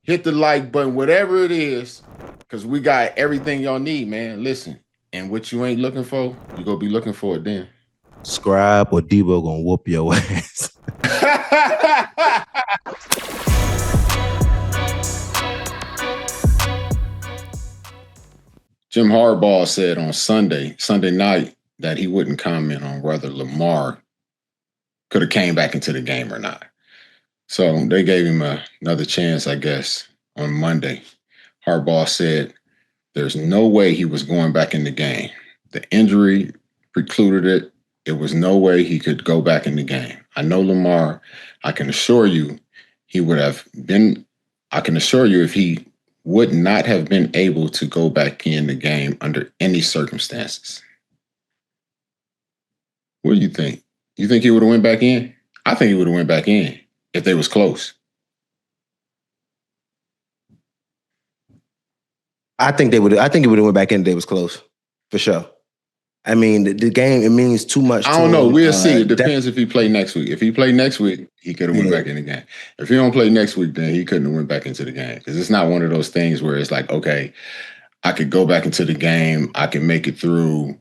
hit the like button, whatever it is, because we got everything y'all need, man. Listen, and what you ain't looking for, you gonna be looking for it then. Scribe or Deebo gonna whoop your ass. Jim Harbaugh said on Sunday night, that he wouldn't comment on whether Lamar could have came back into the game or not. So they gave him another chance, I guess, on Monday. Harbaugh said there's no way he was going back in the game. The injury precluded it. It was no way he could go back in the game. I know Lamar. I can assure you he would have been, I can assure you if he would not have been able to go back in the game under any circumstances. What do you think? You think he would have went back in? I think he would have went back in if they was close. I think he would have went back in if they was close, for sure. I mean, the game, it means too much. I don't know. We'll see. It depends if he play next week. If he play next week, he could have went back in the game. If he don't play next week, then he couldn't have went back into the game. Because it's not one of those things where it's like, okay, I could go back into the game, I can make it through,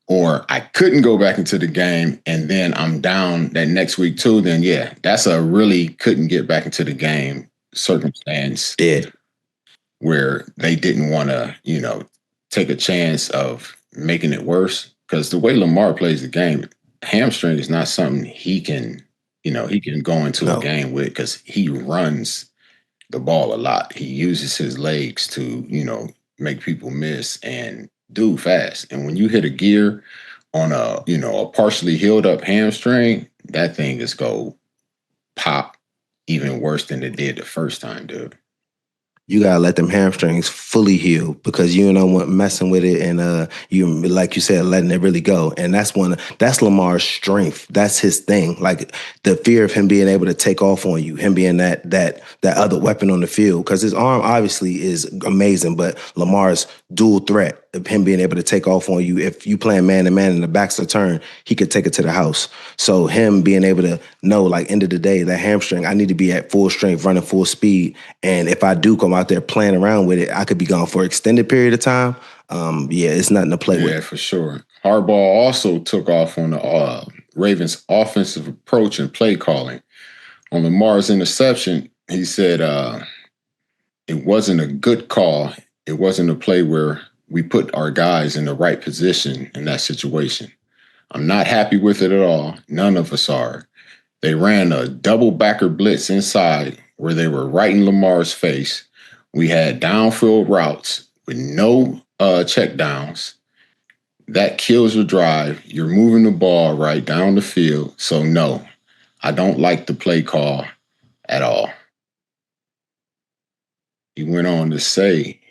or I couldn't go back into the game and then I'm down that next week too, then yeah, that's a really couldn't get back into the game circumstance. Yeah. Where they didn't want to, take a chance of making it worse. Because the way Lamar plays the game, hamstring is not something he can go into a game with, because he runs the ball a lot. He uses his legs to, make people miss and do fast. And when you hit a gear on a partially healed up hamstring, that thing is go pop even worse than it did the first time, dude. You gotta let them hamstrings fully heal, because you don't want messing with it and you, like you said, letting it really go. And that's Lamar's strength. That's his thing. Like the fear of him being able to take off on you, him being that other weapon on the field. Because his arm obviously is amazing, but Lamar's dual threat of him being able to take off on you. If you playing man to man and the back's a turn, he could take it to the house. So him being able to know, like, end of the day, that hamstring, I need to be at full strength, running full speed. And if I do come out there playing around with it, I could be gone for an extended period of time. It's nothing to play with. Yeah, for sure. Harbaugh also took off on the Ravens' offensive approach and play calling. On Lamar's interception, he said it wasn't a good call. It wasn't a play where we put our guys in the right position in that situation. I'm not happy with it at all. None of us are. They ran a double backer blitz inside where they were right in Lamar's face. We had downfield routes with no check downs. That kills your drive. You're moving the ball right down the field. So no, I don't like the play call at all. He went on to say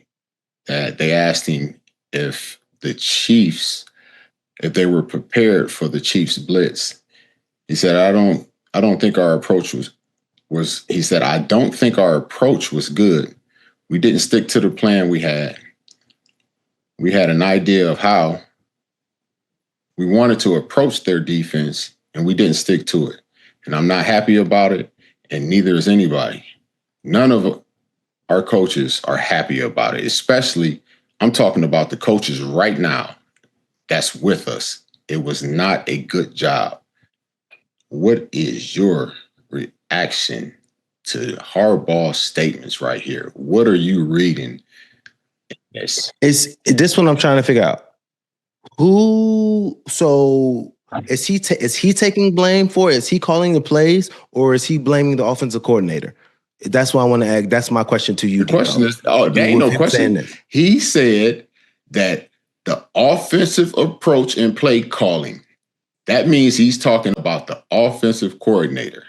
that they asked him if they were prepared for the Chiefs blitz. He said, I don't think our approach was he said, I don't think our approach was good. We didn't stick to the plan we had. We had an idea of how we wanted to approach their defense, and we didn't stick to it. And I'm not happy about it, and neither is anybody. None of our coaches are happy about it, especially I'm talking about the coaches right now that's with us. It was not a good job. What is your reaction to Harbaugh's statements right here? What are you reading? Is this what I'm trying to figure out? Is he taking blame for it? Is he calling the plays, or is he blaming the offensive coordinator? That's what I want to ask. That's my question to you. The question is, there ain't no question. He said that the offensive approach and play calling, that means he's talking about the offensive coordinator.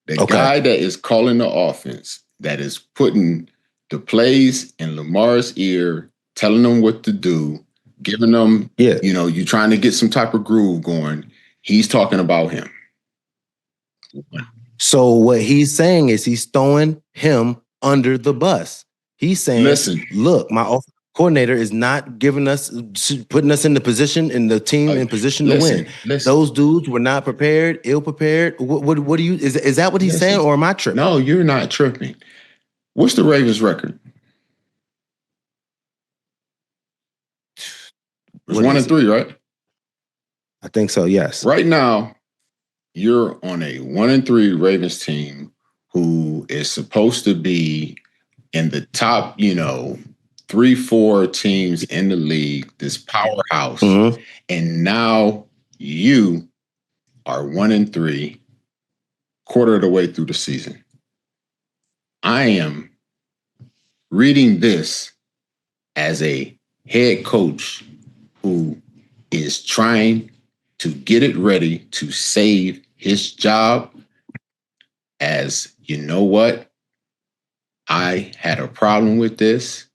The guy that is calling the offense, that is putting the plays in Lamar's ear, telling them what to do, giving them, you trying to get some type of groove going. He's talking about him. So what he's saying is he's throwing him under the bus. He's saying, listen, look, my offensive coordinator is not putting us in the position, in the team in position to win. Those dudes were not prepared, ill prepared. What do you, is that what he's saying, or am I tripping? No, you're not tripping. What's the Ravens record? It's 1-3, right? I think so, yes. Right now, you're on a 1-3 Ravens team who is supposed to be in the top, 3-4 teams in the league, this powerhouse. Mm-hmm. And now you are 1-3, quarter of the way through the season. I am reading this as a head coach who is trying to get it ready to save his job as, you know what? I had a problem with this.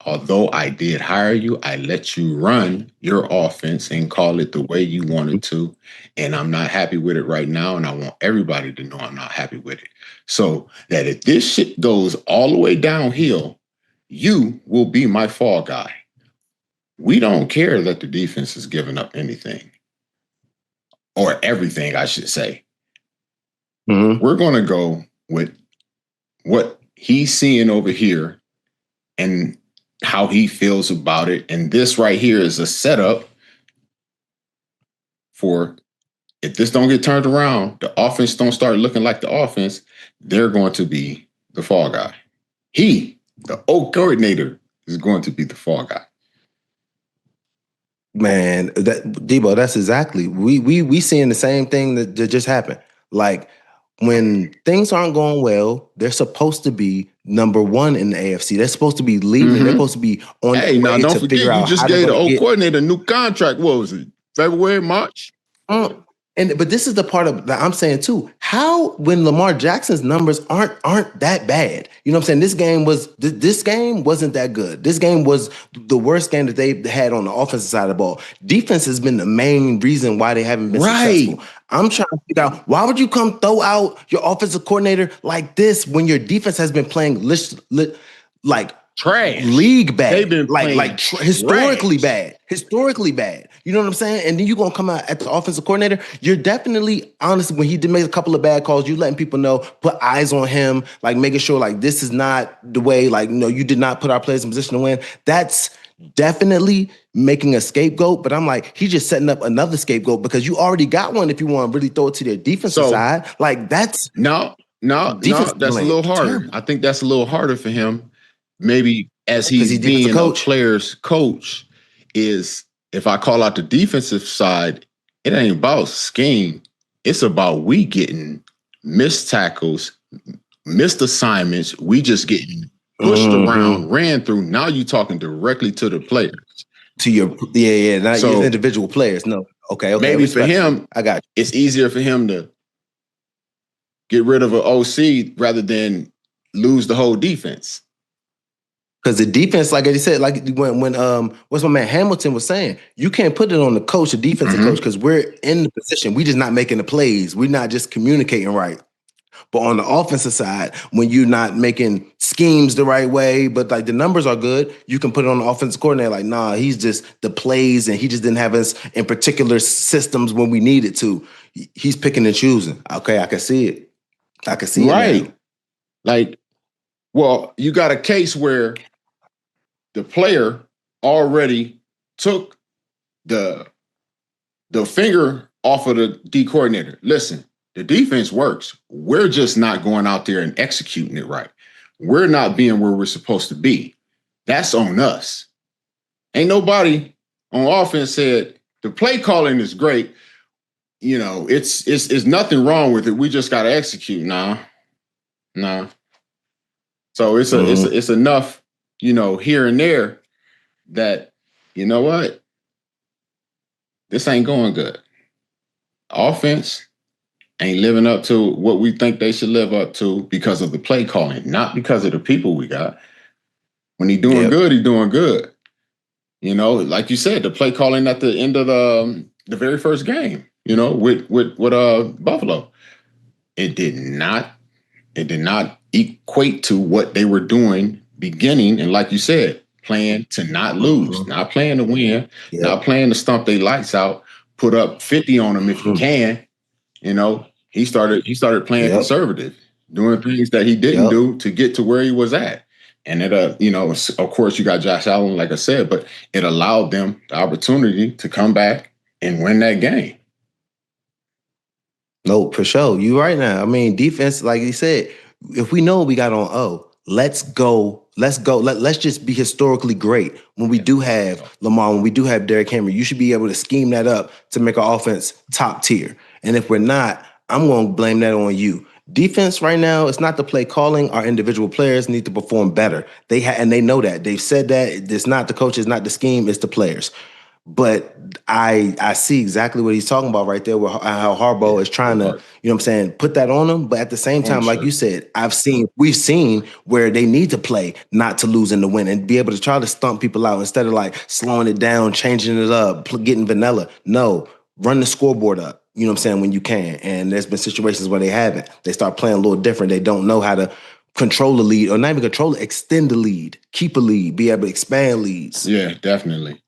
Although I did hire you, I let you run your offense and call it the way you wanted to. And I'm not happy with it right now. And I want everybody to know I'm not happy with it. So that if this shit goes all the way downhill, you will be my fall guy. We don't care that the defense is giving up anything. Or everything, I should say. Mm-hmm. We're going to go with what he's seeing over here and how he feels about it. And this right here is a setup for, if this don't get turned around, the offense don't start looking like the offense, they're going to be the fall guy. He, the O coordinator, is going to be the fall guy. Man, Deebo, that's exactly. We seeing the same thing that just happened. Like, when things aren't going well, they're supposed to be number one in the AFC. They're supposed to be leading. Mm-hmm. They're supposed to be on the way now, don't to forget, figure out you just gave the old coordinator a new contract. What was it? February, March? But this is the part of that I'm saying too. How, when Lamar Jackson's numbers aren't that bad? You know what I'm saying? This game wasn't that good. This game was the worst game that they had on the offensive side of the ball. Defense has been the main reason why they haven't been successful. I'm trying to figure out, why would you come throw out your offensive coordinator like this when your defense has been playing like trash, league bad? They've been historically bad. Historically bad. You know what I'm saying? And then you're going to come out at the offensive coordinator. You're definitely, honestly, when he did make a couple of bad calls, you letting people know, put eyes on him, like making sure like this is not the way, like, no, you did not put our players in position to win. That's definitely making a scapegoat. But I'm like, he's just setting up another scapegoat because you already got one if you want to really throw it to their defensive side. Like, that's... No, that's a little harder. Terrible. I think that's a little harder for him. Maybe as he's being a player's coach, is if I call out the defensive side, it ain't about scheme. It's about we getting missed tackles, missed assignments. We just getting pushed around, ran through. Now you talking directly to the players. To your, not your individual players. No. Okay. Maybe for him, I got you. It's easier for him to get rid of an OC rather than lose the whole defense. Because the defense, like I said, like when what's my man Hamilton was saying, you can't put it on the coach, the defensive coach, because we're in the position. We just not making the plays. We're not just communicating right. But on the offensive side, when you're not making schemes the right way, but like the numbers are good, you can put it on the offensive coordinator. Like, nah, he's just the plays, and he just didn't have us in particular systems when we needed to. He's picking and choosing. Okay, I can see it. I can see it. Right. Like, well, you got a case where the player already took the finger off of the D coordinator. Listen, the defense works. We're just not going out there and executing it right. We're not being where we're supposed to be. That's on us. Ain't nobody on offense said the play calling is great. You know, it's nothing wrong with it. We just got to execute. Nah. So it's enough, you know, here and there that, you know what? This ain't going good. Offense ain't living up to what we think they should live up to because of the play calling, not because of the people we got. When he's doing good, he's doing good. You know, like you said, the play calling at the end of the very first game, you know, with Buffalo, it did not equate to what they were doing beginning. And like you said, playing to not lose, not playing to win, not playing to stomp their lights out, put up 50 on them if you can. You know, he started playing conservative. doing things that he didn't Yep. do to get to where he was at. And it, of course, you got Josh Allen, like I said, but it allowed them the opportunity to come back and win that game. No, for sure. You right now. I mean, defense, like you said, if we know we got on O, let's go. Let's go. Let's just be historically great when we do have Lamar, when we do have Derrick Henry. You should be able to scheme that up to make our offense top tier. And if we're not, I'm going to blame that on you. Defense right now, it's not the play calling. Our individual players need to perform better. And they know that. They've said that. It's not the coaches, not the scheme, it's the players. But I see exactly what he's talking about right there, with how Harbaugh is trying to, put that on them. But at the same time, like you said, we've seen where they need to play not to lose and to win, and be able to try to stump people out instead of like slowing it down, changing it up, getting vanilla. No, run the scoreboard up. You know what I'm saying, when you can. And there's been situations where they haven't. They start playing a little different. They don't know how to control the lead, or not even control it, extend the lead, keep a lead, be able to expand leads. Yeah, definitely.